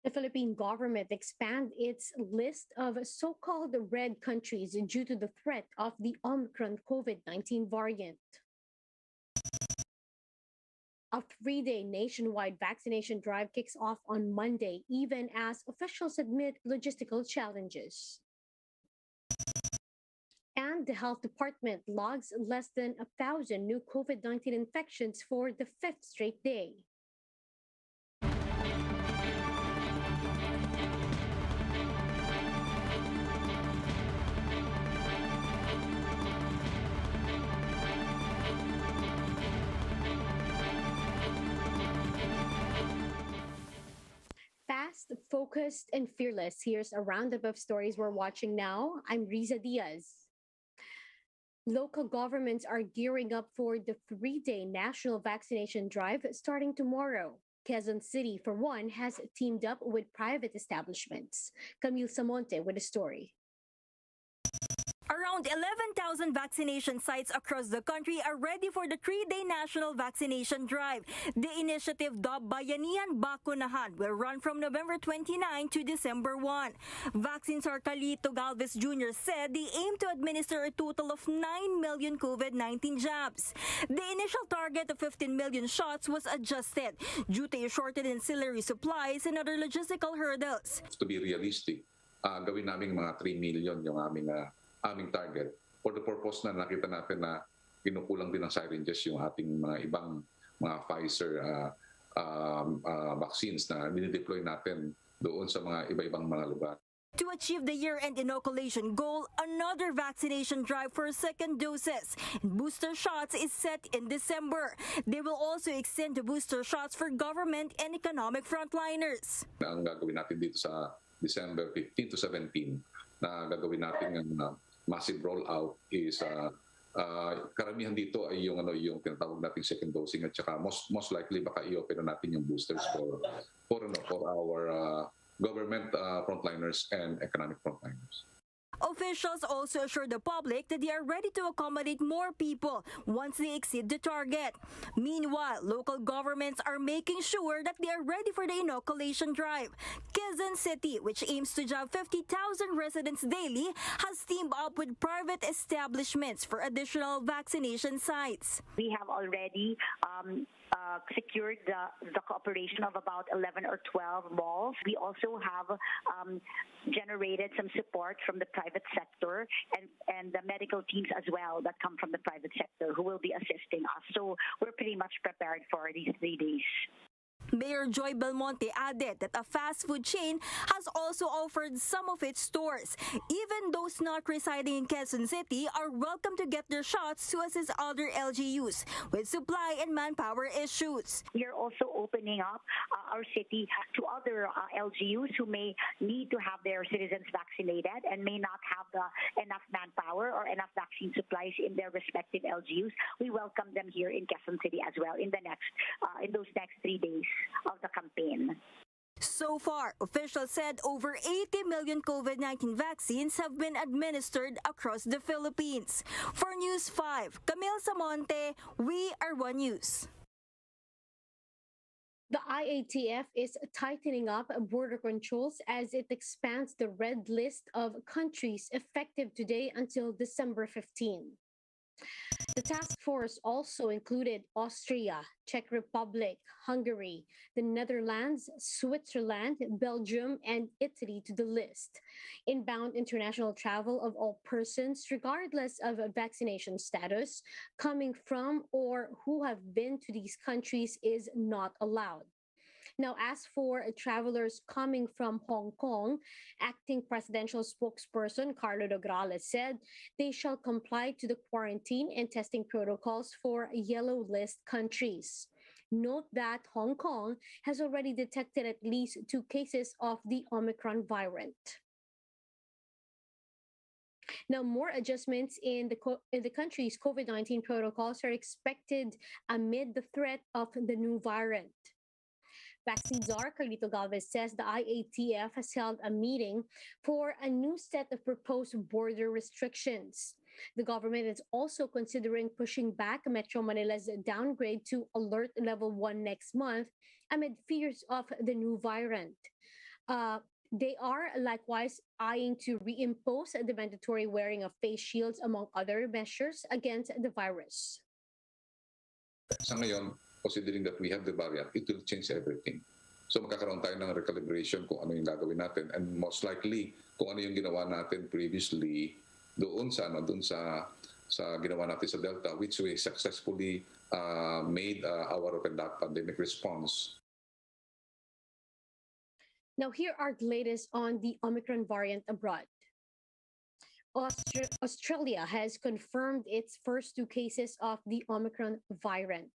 The Philippine government expand its list of so-called red countries due to the threat of the Omicron COVID-19 variant. A three-day nationwide vaccination drive kicks off on Monday, even as officials admit logistical challenges. And the health department logs less than 1,000 new COVID-19 infections for the fifth straight day. Fast, focused, and fearless. Here's a roundup of stories we're watching now. I'm Riza Diaz. Local governments are gearing up for the three-day national vaccination drive starting tomorrow. Quezon City, for one, has teamed up with private establishments. Camille Samonte with a story. Around 11,000 vaccination sites across the country are ready for the three-day national vaccination drive. The initiative, dubbed Bayanihan Bakunahan, will run from November 29 to December 1. Vaccine Czar Carlito Galvez Jr. said they aim to administer a total of 9 million COVID-19 jabs. The initial target of 15 million shots was adjusted due to a shortage in ancillary supplies and other logistical hurdles. To be realistic, gawin namin mga 3 million yung aming target for the purpose na nakita natin na kinukulang din ng syringes yung ating mga ibang mga Pfizer vaccines na dinideploy natin doon sa mga iba-ibang mga lugar. To achieve the year-end inoculation goal, another vaccination drive for second doses and booster shots is set in December. They will also extend the booster shots for government and economic frontliners. Ang gagawin natin dito sa December 15 to 17 na gagawin natin ng massive rollout is karamihan dito ay yung tinatawag nating second dosing at saka most likely baka i-open na natin yung boosters for our government frontliners and economic frontliners. Officials also assure the public that they are ready to accommodate more people once they exceed the target. Meanwhile, local governments are making sure that they are ready for the inoculation drive. Quezon City, which aims to jab 50,000 residents daily, has teamed up with private establishments for additional vaccination sites. We have already secured the cooperation of about 11 or 12 malls. We also have generated some support from the private sector and the medical teams as well that come from the private sector who will be assisting us. So we're pretty much prepared for these 3 days. Mayor Joy Belmonte added that a fast food chain has also offered some of its stores. Even those not residing in Quezon City are welcome to get their shots to assist other LGUs with supply and manpower issues. We are also opening up our city to other LGUs who may need to have their citizens vaccinated and may not have enough manpower or enough vaccine supplies in their respective LGUs. We welcome them here in Quezon City as well in those next 3 days of the campaign. So far, officials said over 80 million COVID-19 vaccines have been administered across the Philippines. For News 5, Camille Samonte, we are One News. The IATF is tightening up border controls as it expands the red list of countries effective today until December 15. The task force also included Austria, Czech Republic, Hungary, the Netherlands, Switzerland, Belgium, and Italy to the list. Inbound international travel of all persons, regardless of vaccination status, coming from or who have been to these countries is not allowed. Now, as for travelers coming from Hong Kong, acting presidential spokesperson Carlo Dograles said they shall comply to the quarantine and testing protocols for yellow list countries. Note that Hong Kong has already detected at least 2 cases of the Omicron variant. Now, more adjustments in the country's COVID-19 protocols are expected amid the threat of the new variant. Vaccine czar Carlito Galvez says the IATF has held a meeting for a new set of proposed border restrictions. The government is also considering pushing back Metro Manila's downgrade to Alert Level 1 next month amid fears of the new variant. They are likewise eyeing to reimpose the mandatory wearing of face shields, among other measures against the virus. Sa ngayon, considering that we have the variant, it will change everything. So magkakaroon tayo ng recalibration kung ano yung gagawin natin, and most likely kung ano yung ginawa natin previously doon sa ginawa natin sa Delta, which we successfully made our pandemic response. Now, here are the latest on the Omicron variant abroad. Australia has confirmed its first 2 cases of the Omicron variant.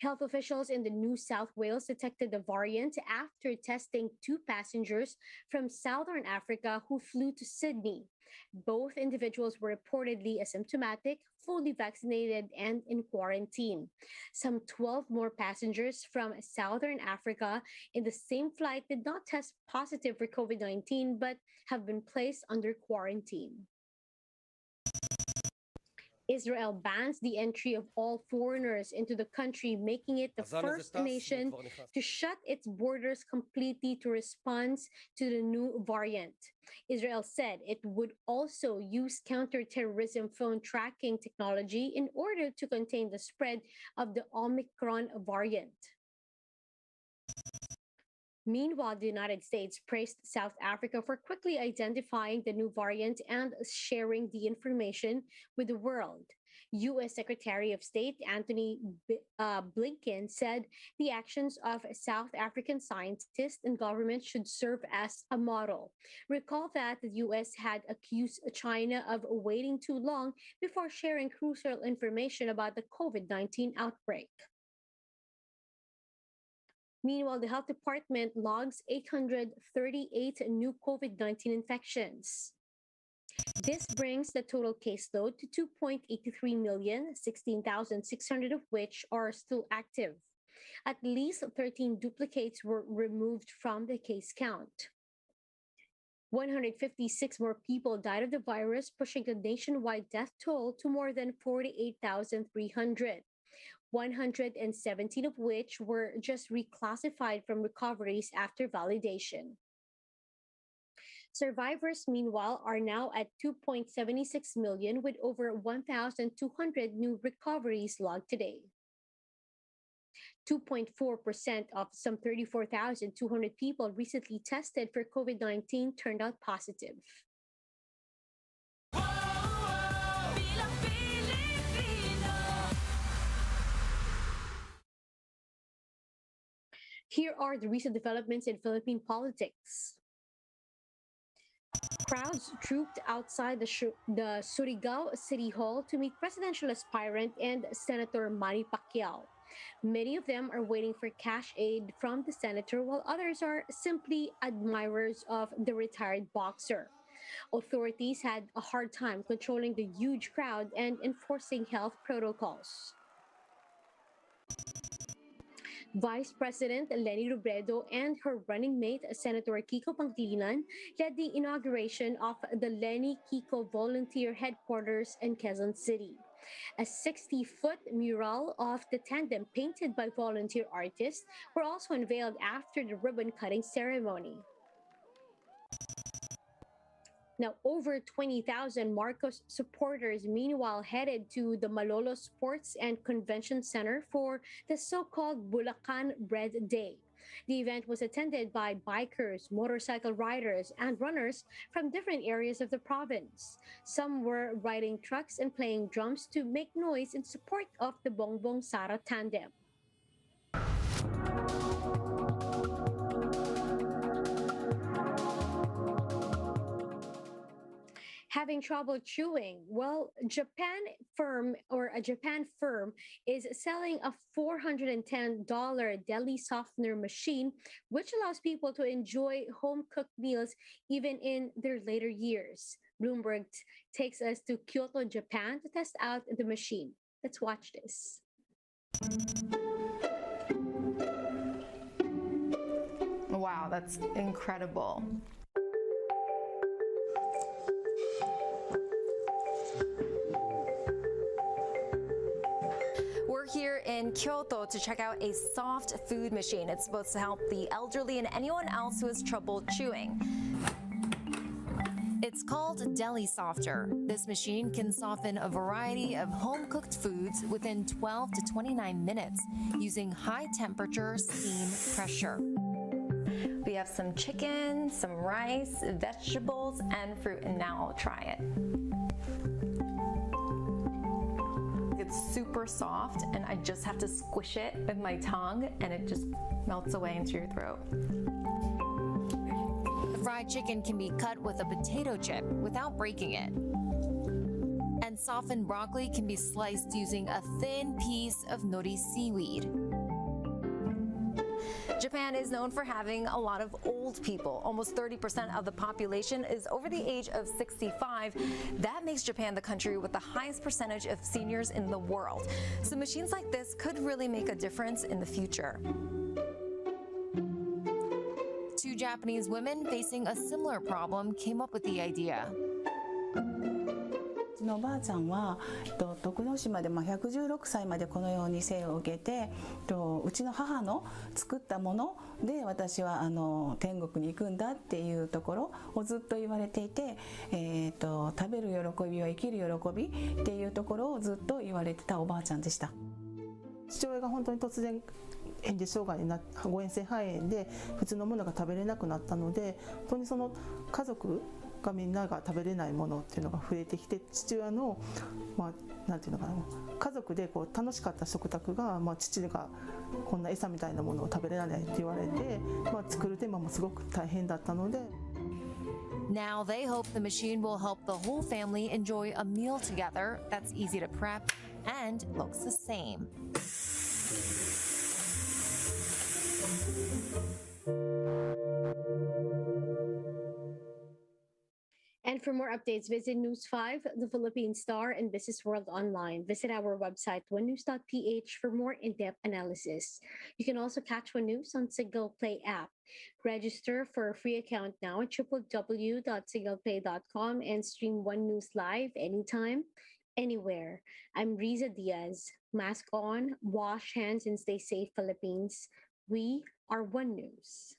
Health officials in the New South Wales detected the variant after testing 2 passengers from Southern Africa who flew to Sydney. Both individuals were reportedly asymptomatic, fully vaccinated, and in quarantine. Some 12 more passengers from Southern Africa in the same flight did not test positive for COVID-19 but have been placed under quarantine. Israel bans the entry of all foreigners into the country, making it the first nation to shut its borders completely to respond to the new variant. Israel said it would also use counterterrorism phone tracking technology in order to contain the spread of the Omicron variant. Meanwhile, the United States praised South Africa for quickly identifying the new variant and sharing the information with the world. U.S. Secretary of State Antony Blinken said the actions of South African scientists and government should serve as a model. Recall that the U.S. had accused China of waiting too long before sharing crucial information about the COVID-19 outbreak. Meanwhile, the health department logs 838 new COVID-19 infections. This brings the total caseload to 2.83 million, 16,600 of which are still active. At least 13 duplicates were removed from the case count. 156 more people died of the virus, pushing the nationwide death toll to more than 48,300. 117 of which were just reclassified from recoveries after validation. Survivors, meanwhile, are now at 2.76 million, with over 1,200 new recoveries logged today. 2.4% of some 34,200 people recently tested for COVID-19 turned out positive. Here are the recent developments in Philippine politics. Crowds trooped outside the Surigao City Hall to meet presidential aspirant and Senator Manny Pacquiao. Many of them are waiting for cash aid from the senator, while others are simply admirers of the retired boxer. Authorities had a hard time controlling the huge crowd and enforcing health protocols. Vice President Leni Robredo and her running mate, Senator Kiko Pangilinan, led the inauguration of the Leni Kiko Volunteer Headquarters in Quezon City. A 60-foot mural of the tandem painted by volunteer artists were also unveiled after the ribbon-cutting ceremony. Now, over 20,000 Marcos supporters, meanwhile, headed to the Malolo Sports and Convention Center for the so-called Bulacan Red Day. The event was attended by bikers, motorcycle riders, and runners from different areas of the province. Some were riding trucks and playing drums to make noise in support of the Bongbong Sara tandem. Having trouble chewing? Well, a Japan firm is selling a $410 deli softener machine, which allows people to enjoy home-cooked meals even in their later years. Bloomberg takes us to Kyoto, Japan to test out the machine. Let's watch this. Wow, that's incredible. We're here in Kyoto to check out a soft food machine. It's supposed to help the elderly and anyone else who has trouble chewing. It's called Deli Softer. This machine can soften a variety of home-cooked foods within 12 to 29 minutes using high-temperature steam pressure. We have some chicken, some rice, vegetables, and fruit, and now I'll try it. It's super soft, and I just have to squish it with my tongue, and it just melts away into your throat. The fried chicken can be cut with a potato chip without breaking it. And softened broccoli can be sliced using a thin piece of nori seaweed. Japan is known for having a lot of old people. Almost 30% of the population is over the age of 65. That makes Japan the country with the highest percentage of seniors in the world. So machines like this could really make a difference in the future. Two Japanese women facing a similar problem came up with the idea. うちのおばあちゃんは徳之島で116歳までこのように生を受けてうちの母の作ったもので私は天国に行くんだっていうところをずっと言われていて、食べる喜びは生きる喜びっていうところをずっと言われてたおばあちゃんでした。父親が本当に突然嚥下障害になって誤嚥性肺炎で普通のものが食べれなくなったので本当にその家族がみんなが食べれないものっていうのが増えてきて父親のなんていうのかな家族で楽しかった食卓が父がこんな餌みたいなものを食べれないって言われて作る手間もすごく大変だったので。Now they hope the machine will help the whole family enjoy a meal together that's easy to prep and looks the same. And for more updates, visit News 5, The Philippine Star, and Business World Online. Visit our website, onenews.ph, for more in-depth analysis. You can also catch One News on Signal Play app. Register for a free account now at www.signalplay.com and stream One News live anytime, anywhere. I'm Riza Diaz. Mask on, wash hands, and stay safe, Philippines. We are One News.